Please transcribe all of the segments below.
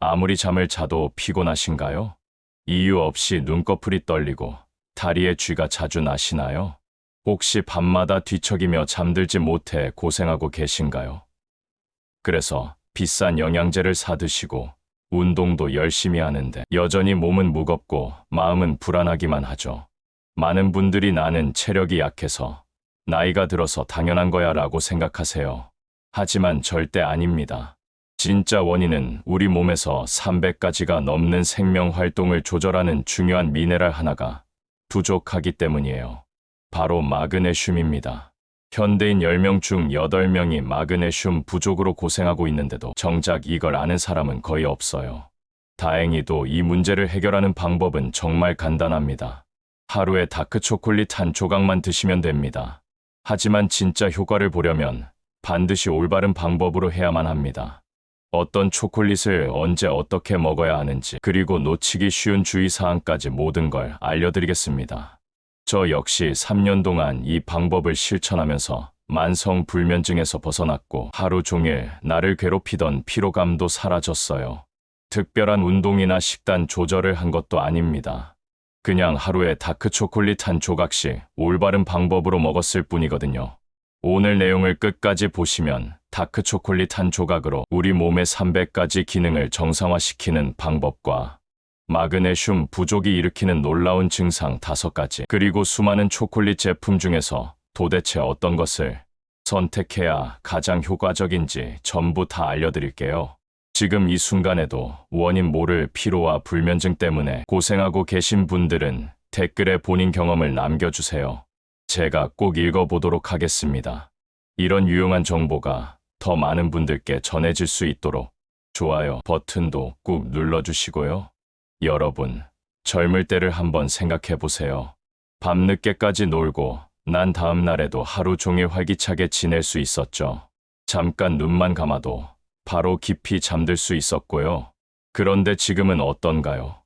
아무리 잠을 자도 피곤하신가요? 이유 없이 눈꺼풀이 떨리고 다리에 쥐가 자주 나시나요? 혹시 밤마다 뒤척이며 잠들지 못해 고생하고 계신가요? 그래서 비싼 영양제를 사 드시고 운동도 열심히 하는데 여전히 몸은 무겁고 마음은 불안하기만 하죠. 많은 분들이 나는 체력이 약해서 나이가 들어서 당연한 거야 라고 생각하세요. 하지만 절대 아닙니다. 진짜 원인은 우리 몸에서 300가지가 넘는 생명 활동을 조절하는 중요한 미네랄 하나가 부족하기 때문이에요. 바로 마그네슘입니다. 현대인 10명 중 8명이 마그네슘 부족으로 고생하고 있는데도 정작 이걸 아는 사람은 거의 없어요. 다행히도 이 문제를 해결하는 방법은 정말 간단합니다. 하루에 다크초콜릿 한 조각만 드시면 됩니다. 하지만 진짜 효과를 보려면 반드시 올바른 방법으로 해야만 합니다. 어떤 초콜릿을 언제 어떻게 먹어야 하는지, 그리고 놓치기 쉬운 주의사항까지 모든 걸 알려드리겠습니다. 저 역시 3년 동안 이 방법을 실천하면서 만성 불면증에서 벗어났고 하루 종일 나를 괴롭히던 피로감도 사라졌어요. 특별한 운동이나 식단 조절을 한 것도 아닙니다. 그냥 하루에 다크초콜릿 한 조각씩 올바른 방법으로 먹었을 뿐이거든요. 오늘 내용을 끝까지 보시면 다크초콜릿 한 조각으로 우리 몸의 300가지 기능을 정상화시키는 방법과 마그네슘 부족이 일으키는 놀라운 증상 5가지, 그리고 수많은 초콜릿 제품 중에서 도대체 어떤 것을 선택해야 가장 효과적인지 전부 다 알려드릴게요. 지금 이 순간에도 원인 모를 피로와 불면증 때문에 고생하고 계신 분들은 댓글에 본인 경험을 남겨주세요. 제가 꼭 읽어보도록 하겠습니다. 이런 유용한 정보가 더 많은 분들께 전해질 수 있도록 좋아요 버튼도 꾹 눌러주시고요. 여러분, 젊을 때를 한번 생각해 보세요. 밤늦게까지 놀고 난 다음 날에도 하루 종일 활기차게 지낼 수 있었죠. 잠깐 눈만 감아도 바로 깊이 잠들 수 있었고요. 그런데 지금은 어떤가요?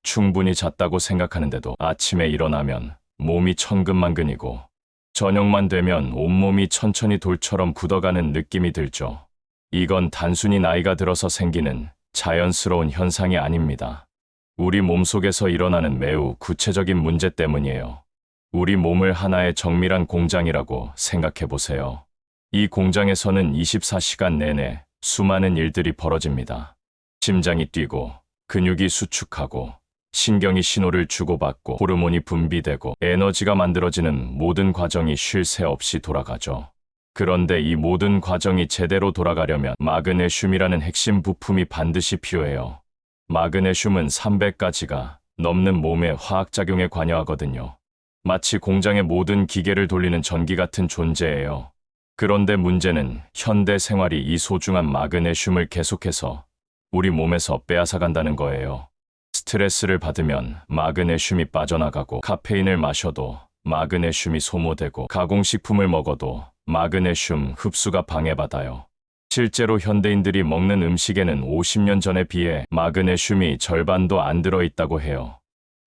충분히 잤다고 생각하는데도 아침에 일어나면 몸이 천근만근이고 저녁만 되면 온몸이 천천히 돌처럼 굳어가는 느낌이 들죠. 이건 단순히 나이가 들어서 생기는 자연스러운 현상이 아닙니다. 우리 몸속에서 일어나는 매우 구체적인 문제 때문이에요. 우리 몸을 하나의 정밀한 공장이라고 생각해 보세요. 이 공장에서는 24시간 내내 수많은 일들이 벌어집니다. 심장이 뛰고, 근육이 수축하고, 신경이 신호를 주고받고, 호르몬이 분비되고, 에너지가 만들어지는 모든 과정이 쉴 새 없이 돌아가죠. 그런데 이 모든 과정이 제대로 돌아가려면 마그네슘이라는 핵심 부품이 반드시 필요해요. 마그네슘은 300가지가 넘는 몸의 화학작용에 관여하거든요. 마치 공장의 모든 기계를 돌리는 전기 같은 존재예요. 그런데 문제는 현대 생활이 이 소중한 마그네슘을 계속해서 우리 몸에서 빼앗아간다는 거예요. 스트레스를 받으면 마그네슘이 빠져나가고, 카페인을 마셔도 마그네슘이 소모되고, 가공식품을 먹어도 마그네슘 흡수가 방해받아요. 실제로 현대인들이 먹는 음식에는 50년 전에 비해 마그네슘이 절반도 안 들어있다고 해요.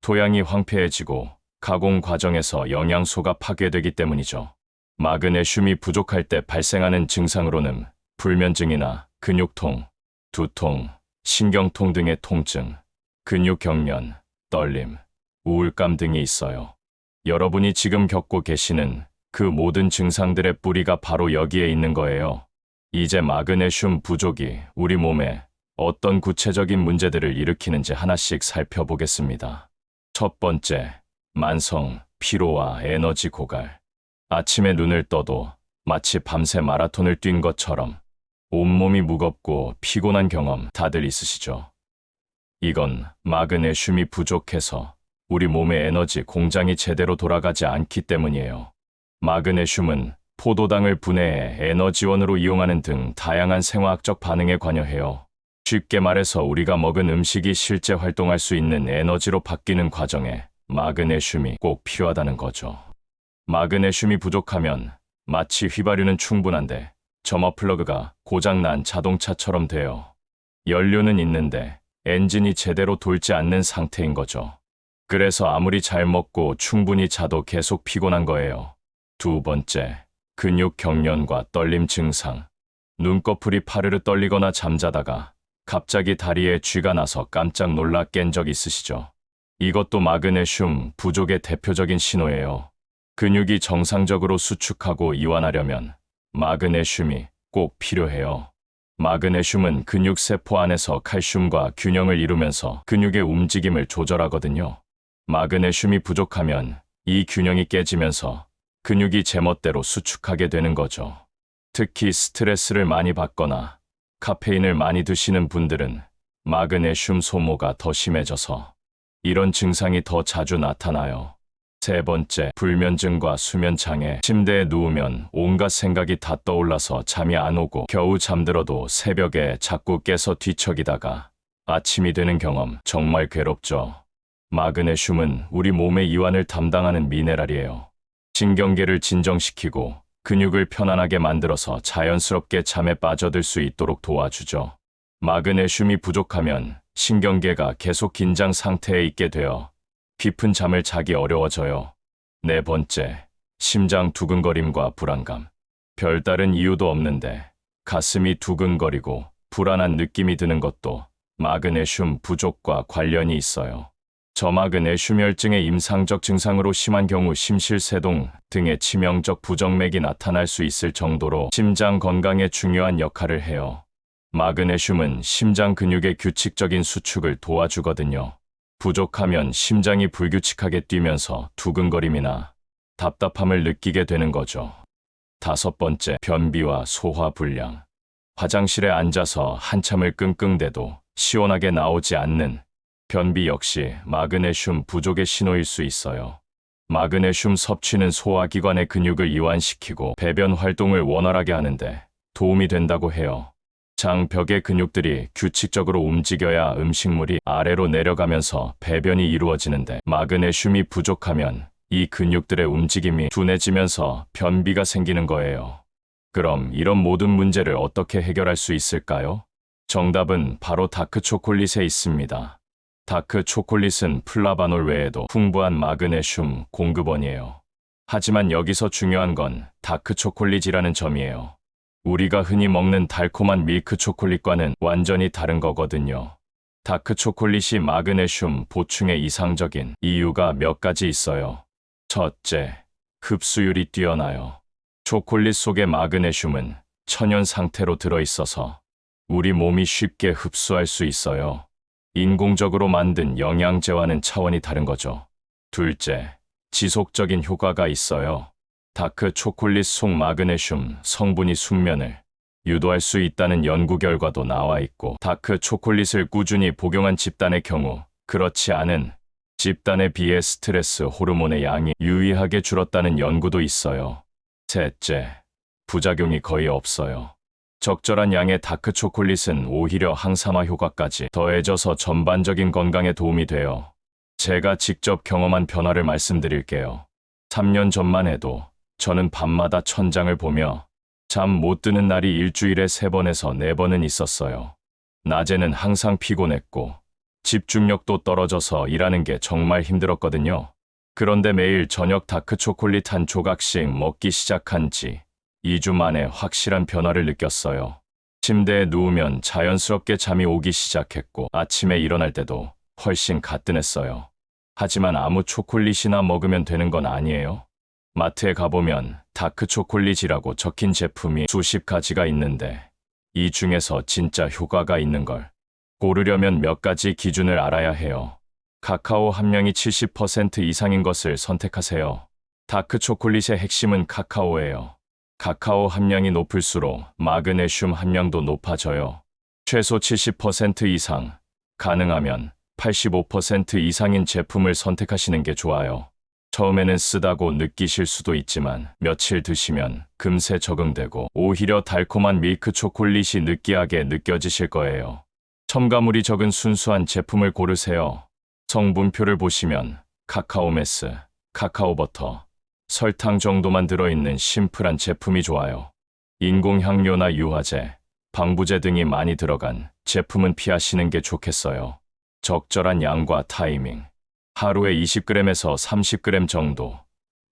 토양이 황폐해지고 가공 과정에서 영양소가 파괴되기 때문이죠. 마그네슘이 부족할 때 발생하는 증상으로는 불면증이나 근육통, 두통, 신경통 등의 통증, 근육경련, 떨림, 우울감 등이 있어요. 여러분이 지금 겪고 계시는 그 모든 증상들의 뿌리가 바로 여기에 있는 거예요. 이제 마그네슘 부족이 우리 몸에 어떤 구체적인 문제들을 일으키는지 하나씩 살펴보겠습니다. 첫 번째, 만성 피로와 에너지 고갈. 아침에 눈을 떠도 마치 밤새 마라톤을 뛴 것처럼 온몸이 무겁고 피곤한 경험 다들 있으시죠? 이건 마그네슘이 부족해서 우리 몸의 에너지 공장이 제대로 돌아가지 않기 때문이에요. 마그네슘은 포도당을 분해해 에너지원으로 이용하는 등 다양한 생화학적 반응에 관여해요. 쉽게 말해서 우리가 먹은 음식이 실제 활동할 수 있는 에너지로 바뀌는 과정에 마그네슘이 꼭 필요하다는 거죠. 마그네슘이 부족하면 마치 휘발유는 충분한데 점화 플러그가 고장난 자동차처럼 돼요. 연료는 있는데 엔진이 제대로 돌지 않는 상태인 거죠. 그래서 아무리 잘 먹고 충분히 자도 계속 피곤한 거예요. 두 번째, 근육 경련과 떨림 증상. 눈꺼풀이 파르르 떨리거나 잠자다가 갑자기 다리에 쥐가 나서 깜짝 놀라 깬 적 있으시죠? 이것도 마그네슘 부족의 대표적인 신호예요. 근육이 정상적으로 수축하고 이완하려면 마그네슘이 꼭 필요해요. 마그네슘은 근육 세포 안에서 칼슘과 균형을 이루면서 근육의 움직임을 조절하거든요. 마그네슘이 부족하면 이 균형이 깨지면서 근육이 제멋대로 수축하게 되는 거죠. 특히 스트레스를 많이 받거나 카페인을 많이 드시는 분들은 마그네슘 소모가 더 심해져서 이런 증상이 더 자주 나타나요. 세 번째, 불면증과 수면장애. 침대에 누우면 온갖 생각이 다 떠올라서 잠이 안 오고 겨우 잠들어도 새벽에 자꾸 깨서 뒤척이다가 아침이 되는 경험 정말 괴롭죠. 마그네슘은 우리 몸의 이완을 담당하는 미네랄이에요. 신경계를 진정시키고 근육을 편안하게 만들어서 자연스럽게 잠에 빠져들 수 있도록 도와주죠. 마그네슘이 부족하면 신경계가 계속 긴장 상태에 있게 되어 깊은 잠을 자기 어려워져요. 네 번째, 심장 두근거림과 불안감. 별다른 이유도 없는데 가슴이 두근거리고 불안한 느낌이 드는 것도 마그네슘 부족과 관련이 있어요. 저마그네슘혈증의 임상적 증상으로 심한 경우 심실세동 등의 치명적 부정맥이 나타날 수 있을 정도로 심장 건강에 중요한 역할을 해요. 마그네슘은 심장 근육의 규칙적인 수축을 도와주거든요. 부족하면 심장이 불규칙하게 뛰면서 두근거림이나 답답함을 느끼게 되는 거죠. 다섯 번째, 변비와 소화불량. 화장실에 앉아서 한참을 끙끙대도 시원하게 나오지 않는 변비 역시 마그네슘 부족의 신호일 수 있어요. 마그네슘 섭취는 소화기관의 근육을 이완시키고 배변 활동을 원활하게 하는데 도움이 된다고 해요. 장벽의 근육들이 규칙적으로 움직여야 음식물이 아래로 내려가면서 배변이 이루어지는데 마그네슘이 부족하면 이 근육들의 움직임이 둔해지면서 변비가 생기는 거예요. 그럼 이런 모든 문제를 어떻게 해결할 수 있을까요? 정답은 바로 다크초콜릿에 있습니다. 다크초콜릿은 플라바놀 외에도 풍부한 마그네슘 공급원이에요. 하지만 여기서 중요한 건 다크초콜릿이라는 점이에요. 우리가 흔히 먹는 달콤한 밀크 초콜릿과는 완전히 다른 거거든요. 다크 초콜릿이 마그네슘 보충에 이상적인 이유가 몇 가지 있어요. 첫째, 흡수율이 뛰어나요. 초콜릿 속의 마그네슘은 천연 상태로 들어있어서 우리 몸이 쉽게 흡수할 수 있어요. 인공적으로 만든 영양제와는 차원이 다른 거죠. 둘째, 지속적인 효과가 있어요. 다크 초콜릿 속 마그네슘 성분이 숙면을 유도할 수 있다는 연구 결과도 나와 있고, 다크 초콜릿을 꾸준히 복용한 집단의 경우 그렇지 않은 집단에 비해 스트레스 호르몬의 양이 유의하게 줄었다는 연구도 있어요. 셋째, 부작용이 거의 없어요. 적절한 양의 다크 초콜릿은 오히려 항산화 효과까지 더해져서 전반적인 건강에 도움이 돼요. 제가 직접 경험한 변화를 말씀드릴게요. 3년 전만 해도 저는 밤마다 천장을 보며 잠 못 드는 날이 일주일에 3번에서 4번은 있었어요. 낮에는 항상 피곤했고 집중력도 떨어져서 일하는 게 정말 힘들었거든요. 그런데 매일 저녁 다크 초콜릿 한 조각씩 먹기 시작한 지 2주 만에 확실한 변화를 느꼈어요. 침대에 누우면 자연스럽게 잠이 오기 시작했고 아침에 일어날 때도 훨씬 가뿐했어요. 하지만 아무 초콜릿이나 먹으면 되는 건 아니에요. 마트에 가보면 다크 초콜릿이라고 적힌 제품이 수십 가지가 있는데 이 중에서 진짜 효과가 있는 걸 고르려면 몇 가지 기준을 알아야 해요. 카카오 함량이 70% 이상인 것을 선택하세요. 다크 초콜릿의 핵심은 카카오예요. 카카오 함량이 높을수록 마그네슘 함량도 높아져요. 최소 70% 이상, 가능하면 85% 이상인 제품을 선택하시는 게 좋아요. 처음에는 쓰다고 느끼실 수도 있지만 며칠 드시면 금세 적응되고 오히려 달콤한 밀크 초콜릿이 느끼하게 느껴지실 거예요. 첨가물이 적은 순수한 제품을 고르세요. 성분표를 보시면 카카오메스, 카카오버터, 설탕 정도만 들어있는 심플한 제품이 좋아요. 인공향료나 유화제, 방부제 등이 많이 들어간 제품은 피하시는 게 좋겠어요. 적절한 양과 타이밍. 하루에 20g에서 30g 정도.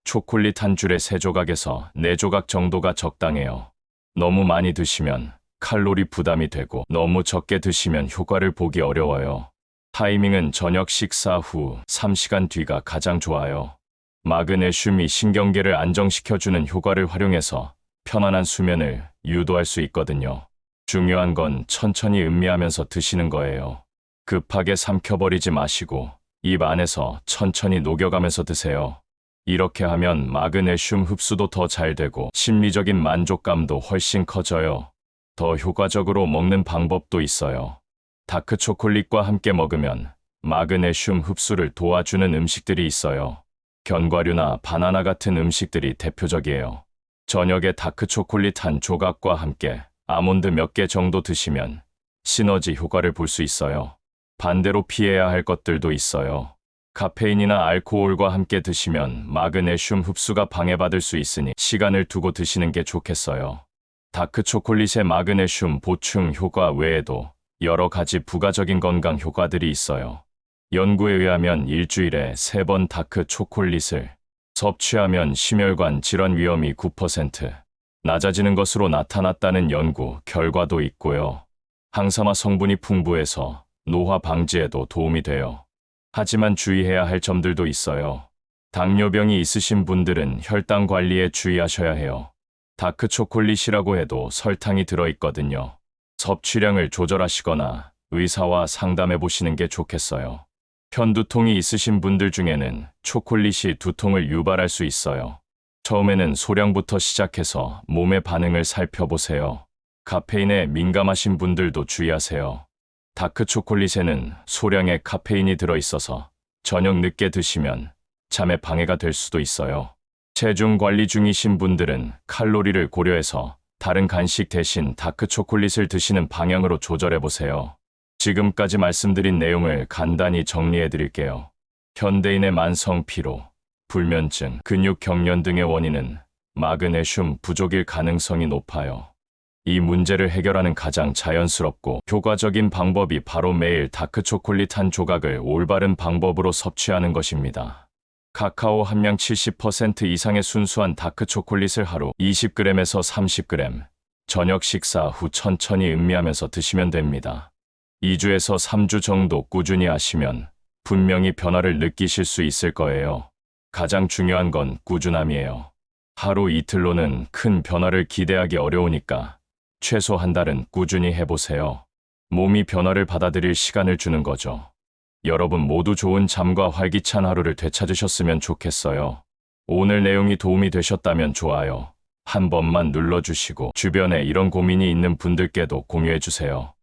초콜릿 한 줄에 3조각에서 4조각 정도가 적당해요. 너무 많이 드시면 칼로리 부담이 되고 너무 적게 드시면 효과를 보기 어려워요. 타이밍은 저녁 식사 후 3시간 뒤가 가장 좋아요. 마그네슘이 신경계를 안정시켜주는 효과를 활용해서 편안한 수면을 유도할 수 있거든요. 중요한 건 천천히 음미하면서 드시는 거예요. 급하게 삼켜버리지 마시고 입 안에서 천천히 녹여가면서 드세요. 이렇게 하면 마그네슘 흡수도 더 잘 되고 심리적인 만족감도 훨씬 커져요. 더 효과적으로 먹는 방법도 있어요. 다크 초콜릿과 함께 먹으면 마그네슘 흡수를 도와주는 음식들이 있어요. 견과류나 바나나 같은 음식들이 대표적이에요. 저녁에 다크 초콜릿 한 조각과 함께 아몬드 몇 개 정도 드시면 시너지 효과를 볼 수 있어요. 반대로 피해야 할 것들도 있어요. 카페인이나 알코올과 함께 드시면 마그네슘 흡수가 방해받을 수 있으니 시간을 두고 드시는 게 좋겠어요. 다크 초콜릿의 마그네슘 보충 효과 외에도 여러 가지 부가적인 건강 효과들이 있어요. 연구에 의하면 일주일에 3번 다크 초콜릿을 섭취하면 심혈관 질환 위험이 9% 낮아지는 것으로 나타났다는 연구 결과도 있고요. 항산화 성분이 풍부해서 노화 방지에도 도움이 돼요. 하지만 주의해야 할 점들도 있어요. 당뇨병이 있으신 분들은 혈당 관리에 주의하셔야 해요. 다크 초콜릿이라고 해도 설탕이 들어있거든요. 섭취량을 조절하시거나 의사와 상담해 보시는 게 좋겠어요. 편두통이 있으신 분들 중에는 초콜릿이 두통을 유발할 수 있어요. 처음에는 소량부터 시작해서 몸의 반응을 살펴보세요. 카페인에 민감하신 분들도 주의하세요. 다크 초콜릿에는 소량의 카페인이 들어있어서 저녁 늦게 드시면 잠에 방해가 될 수도 있어요. 체중 관리 중이신 분들은 칼로리를 고려해서 다른 간식 대신 다크 초콜릿을 드시는 방향으로 조절해보세요. 지금까지 말씀드린 내용을 간단히 정리해 드릴게요. 현대인의 만성 피로, 불면증, 근육 경련 등의 원인은 마그네슘 부족일 가능성이 높아요. 이 문제를 해결하는 가장 자연스럽고 효과적인 방법이 바로 매일 다크 초콜릿 한 조각을 올바른 방법으로 섭취하는 것입니다. 카카오 함량 70% 이상의 순수한 다크 초콜릿을 하루 20g에서 30g, 저녁 식사 후 천천히 음미하면서 드시면 됩니다. 2주에서 3주 정도 꾸준히 하시면 분명히 변화를 느끼실 수 있을 거예요. 가장 중요한 건 꾸준함이에요. 하루 이틀로는 큰 변화를 기대하기 어려우니까 최소 한 달은 꾸준히 해보세요. 몸이 변화를 받아들일 시간을 주는 거죠. 여러분 모두 좋은 잠과 활기찬 하루를 되찾으셨으면 좋겠어요. 오늘 내용이 도움이 되셨다면 좋아요 한 번만 눌러주시고 주변에 이런 고민이 있는 분들께도 공유해주세요.